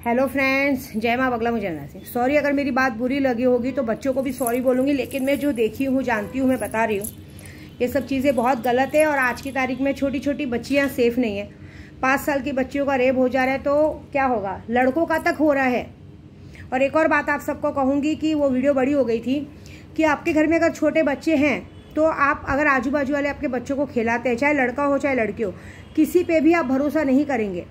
Hello friends, जय माँ बगला मुजरना से। सॉरी अगर मेरी बात बुरी लगी होगी तो बच्चों को भी सॉरी बोलूँगी, लेकिन मैं जो देखी हूँ जानती हूँ मैं बता रही हूँ। ये सब चीज़ें बहुत गलत है और आज की तारीख में छोटी छोटी बच्चियाँ सेफ नहीं है। 5 साल की बच्चियों का रेप हो जा रहा है तो क्या होगा, लड़कों का तक हो रहा है। और एक और बात आप सबको कहूँगी कि वो वीडियो बड़ी हो गई थी कि आपके घर में अगर छोटे बच्चे हैं तो आप अगर आजू बाजू वाले आपके बच्चों को खिलाते हैं, चाहे लड़का हो चाहे लड़की हो, किसी पे भी आप भरोसा नहीं करेंगे।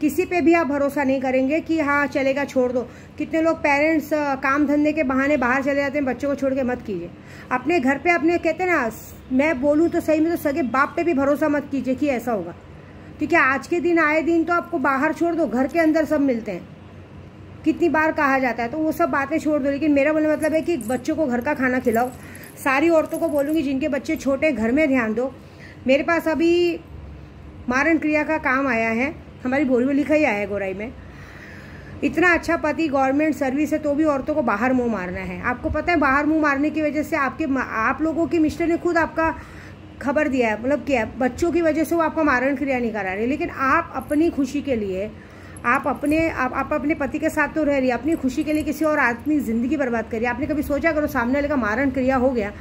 किसी पे भी आप भरोसा नहीं करेंगे कि हाँ चलेगा छोड़ दो। कितने लोग पेरेंट्स काम धंधे के बहाने बाहर चले जाते हैं, बच्चों को छोड़ के मत कीजिए। अपने घर पे अपने कहते हैं ना, मैं बोलूँ तो सही में तो सगे बाप पे भी भरोसा मत कीजिए कि ऐसा होगा, क्योंकि आज के दिन आए दिन तो आपको बाहर छोड़ दो, घर के अंदर सब मिलते हैं। कितनी बार कहा जाता है, तो वो सब बातें छोड़ दो। लेकिन मेरा बोलने मतलब है कि बच्चों को घर का खाना खिलाओ। सारी औरतों को बोलूँगी जिनके बच्चे छोटे, घर में ध्यान दो। मेरे पास अभी मारण क्रिया का काम आया है, हमारी बोरीवली लिखा ही आया है गोराई में। इतना अच्छा पति गवर्नमेंट सर्विस है तो भी औरतों को बाहर मुंह मारना है। आपको पता है बाहर मुंह मारने की वजह से आप लोगों के मिस्टर ने खुद आपका खबर दिया है, मतलब क्या बच्चों की वजह से वो आपका मारण क्रिया नहीं करा रहे। लेकिन आप अपनी खुशी के लिए आप अपने पति के साथ तो रह रही है, अपनी खुशी के लिए किसी और आदमी ज़िंदगी बर्बाद करिए। आपने कभी सोचा करो सामने वाले का मारण क्रिया हो गया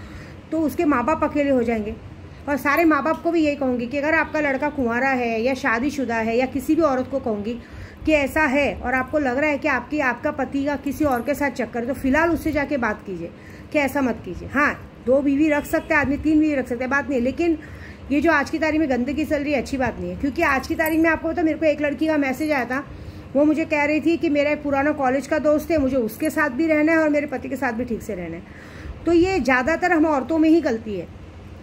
तो उसके माँ बाप अकेले हो जाएंगे। और सारे माँ बाप को भी यही कहूँगी कि अगर आपका लड़का कुंवारा है या शादीशुदा है, या किसी भी औरत को कहूँगी कि ऐसा है और आपको लग रहा है कि आपका पति का किसी और के साथ चक्कर, तो फिलहाल उससे जाके बात कीजिए कि ऐसा मत कीजिए। हाँ, 2 बीवी रख सकते हैं आदमी, 3 बीवी रख सकते हैं, बात नहीं है। लेकिन ये जो आज की तारीख में गंदगी चल रही है, अच्छी बात नहीं है। क्योंकि आज की तारीख में आपको पता, मेरे को एक लड़की का मैसेज आया था, वो मुझे कह रही थी कि मेरा एक पुराना कॉलेज का दोस्त है, मुझे उसके साथ भी रहना है और मेरे पति के साथ भी ठीक से रहना है। तो ये ज़्यादातर हम औरतों में ही गलती है,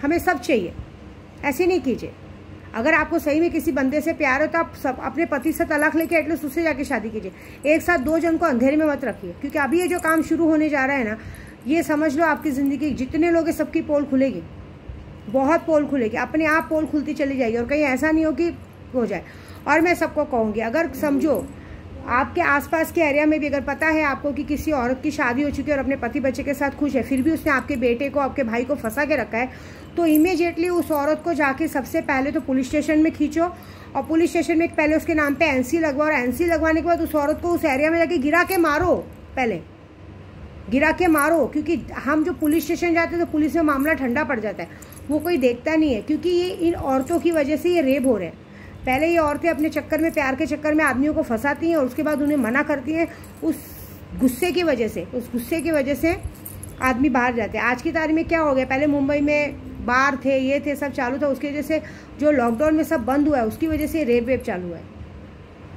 हमें सब चाहिए, ऐसे नहीं कीजिए। अगर आपको सही में किसी बंदे से प्यार है तो आप सब अपने पति से तलाक लेके एटलीस्ट उससे जाके शादी कीजिए। एक साथ 2 जन को अंधेरे में मत रखिए, क्योंकि अभी ये जो काम शुरू होने जा रहा है ना, ये समझ लो आपकी ज़िंदगी जितने लोग हैं सबकी पोल खुलेगी, बहुत पोल खुलेगी, अपने आप पोल खुलती चली जाएगी और कहीं ऐसा नहीं हो कि हो जाए। और मैं सबको कहूँगी, अगर समझो आपके आसपास के एरिया में भी अगर पता है आपको कि किसी औरत की शादी हो चुकी है और अपने पति बच्चे के साथ खुश है, फिर भी उसने आपके बेटे को आपके भाई को फंसा के रखा है, तो इमीडिएटली उस औरत को जाके सबसे पहले तो पुलिस स्टेशन में खींचो और पुलिस स्टेशन में पहले उसके नाम पे एनसी लगवाओ और एनसी लगवाने के बाद उस औरत को उस एरिया में जाके गिरा के मारो, पहले गिरा के मारो। क्योंकि हम जो पुलिस स्टेशन जाते हैं तो पुलिस में मामला ठंडा पड़ जाता है, वो कोई देखता नहीं है, क्योंकि ये इन औरतों की वजह से ये रेप हो रहे हैं। पहले ये औरतें अपने चक्कर में, प्यार के चक्कर में आदमियों को फंसाती हैं और उसके बाद उन्हें मना करती हैं। उस गुस्से की वजह से आदमी बाहर जाते हैं। आज की तारीख में क्या हो गया, पहले मुंबई में बार थे, ये थे, सब चालू था, उसकी वजह से जो लॉकडाउन में सब बंद हुआ है उसकी वजह से रेप वेप चालू है।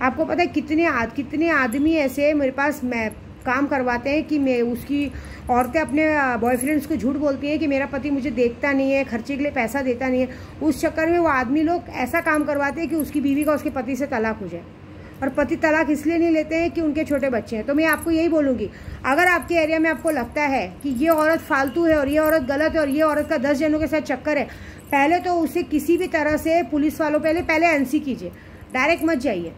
आपको पता है कितने आदमी ऐसे मेरे पास मैं काम करवाते हैं कि मैं उसकी औरतें अपने बॉयफ्रेंड्स को झूठ बोलती हैं कि मेरा पति मुझे देखता नहीं है, खर्चे के लिए पैसा देता नहीं है। उस चक्कर में वो आदमी लोग ऐसा काम करवाते हैं कि उसकी बीवी का उसके पति से तलाक हो जाए। और पति तलाक इसलिए नहीं लेते हैं कि उनके छोटे बच्चे हैं। तो मैं आपको यही बोलूँगी, अगर आपके एरिया में आपको लगता है कि ये औरत फालतू है और ये औरत गलत है और ये औरत का 10 जनों के साथ चक्कर है, पहले तो उसे किसी भी तरह से पुलिस वालों पहले एनसी कीजिए, डायरेक्ट मत जाइए,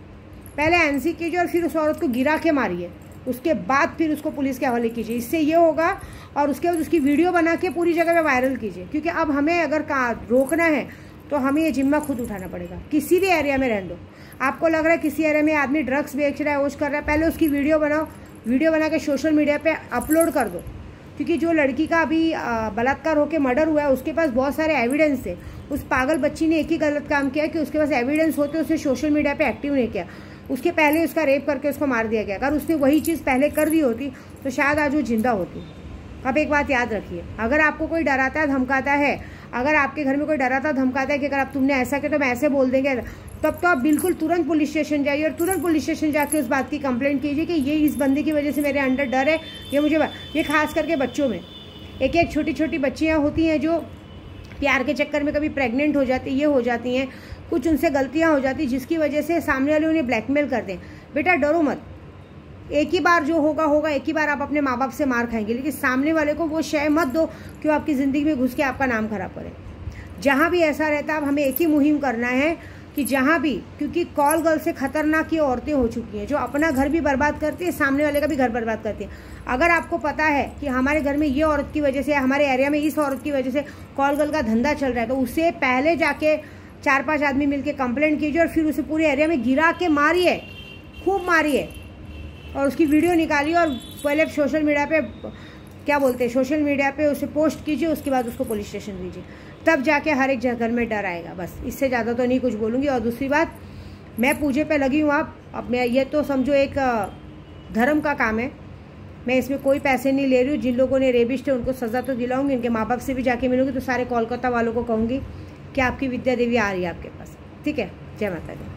पहले एनसी कीजिए और फिर उस औरत को गिरा के मारिए, उसके बाद फिर उसको पुलिस के हवाले कीजिए। इससे ये होगा, और उसके बाद उसकी वीडियो बना के पूरी जगह में वायरल कीजिए। क्योंकि अब हमें अगर रोकना है तो हमें ये जिम्मा खुद उठाना पड़ेगा। किसी भी एरिया में रहने दो, आपको लग रहा है किसी एरिया में आदमी ड्रग्स बेच रहा है, वोश कर रहा है, पहले उसकी वीडियो बनाओ, वीडियो बना के सोशल मीडिया पे अपलोड कर दो। क्योंकि जो लड़की का अभी बलात्कार होकर मर्डर हुआ है उसके पास बहुत सारे एविडेंस थे। उस पागल बच्ची ने एक ही गलत काम किया कि उसके पास एविडेंस होते उसने सोशल मीडिया पे एक्टिव नहीं किया, उसके पहले उसका रेप करके उसको मार दिया गया। अगर उसने वही चीज़ पहले कर दी होती तो शायद आज वो जिंदा होती। अब एक बात याद रखिए, अगर आपको कोई डराता है धमकाता है, अगर आपके घर में कोई डराता धमकाता है कि अगर आप तुमने ऐसा किया तो मैं ऐसे बोल देंगे, तब तो आप बिल्कुल तुरंत पुलिस स्टेशन जाइए और तुरंत पुलिस स्टेशन जाके उस बात की कंप्लेंट कीजिए कि ये इस बंदे की वजह से मेरे अंदर डर है, ये खास करके बच्चों में एक छोटी छोटी बच्चियाँ होती हैं जो प्यार के चक्कर में कभी प्रेग्नेंट हो जाती, ये हो जाती हैं, कुछ उनसे गलतियां हो जाती जिसकी वजह से सामने वाले उन्हें ब्लैकमेल करते हैं। बेटा डरो मत, एक ही बार जो होगा, एक ही बार आप अपने माँ बाप से मार खाएंगे, लेकिन सामने वाले को वो शय मत दो कि वो आपकी ज़िंदगी में घुस के आपका नाम खराब करे। जहाँ भी ऐसा रहता है अब हमें एक ही मुहिम करना है कि जहाँ भी, क्योंकि कॉल गर्ल से खतरनाक ये औरतें हो चुकी हैं जो अपना घर भी बर्बाद करती है, सामने वाले का भी घर बर्बाद करती है। अगर आपको पता है कि हमारे घर में ये औरत की वजह से, हमारे एरिया में इस औरत की वजह से कॉल गर्ल का धंधा चल रहा है, तो उससे पहले जाके 4-5 आदमी मिलके कंप्लेंट कीजिए और फिर उसे पूरे एरिया में गिरा के मारिए, खूब मारिए। और उसकी वीडियो निकालिए और पहले सोशल मीडिया पे क्या बोलते हैं, सोशल मीडिया पे उसे पोस्ट कीजिए, उसके बाद उसको पुलिस स्टेशन दीजिए, तब जाके हर एक घर में डर आएगा। बस इससे ज़्यादा तो नहीं कुछ बोलूँगी। और दूसरी बात, मैं पूजे पे लगी हूँ। आप अब मैं ये तो समझो एक धर्म का काम है, मैं इसमें कोई पैसे नहीं ले रही हूँ। जिन लोगों ने रेबिस्ट है उनको सज़ा तो दिलाऊंगी, इनके माँ बाप से भी जाके मिलूंगी, तो सारे कोलकाता वालों को कहूँगी कि आपकी विद्या देवी आ रही है आपके पास। ठीक है, जय माता दी।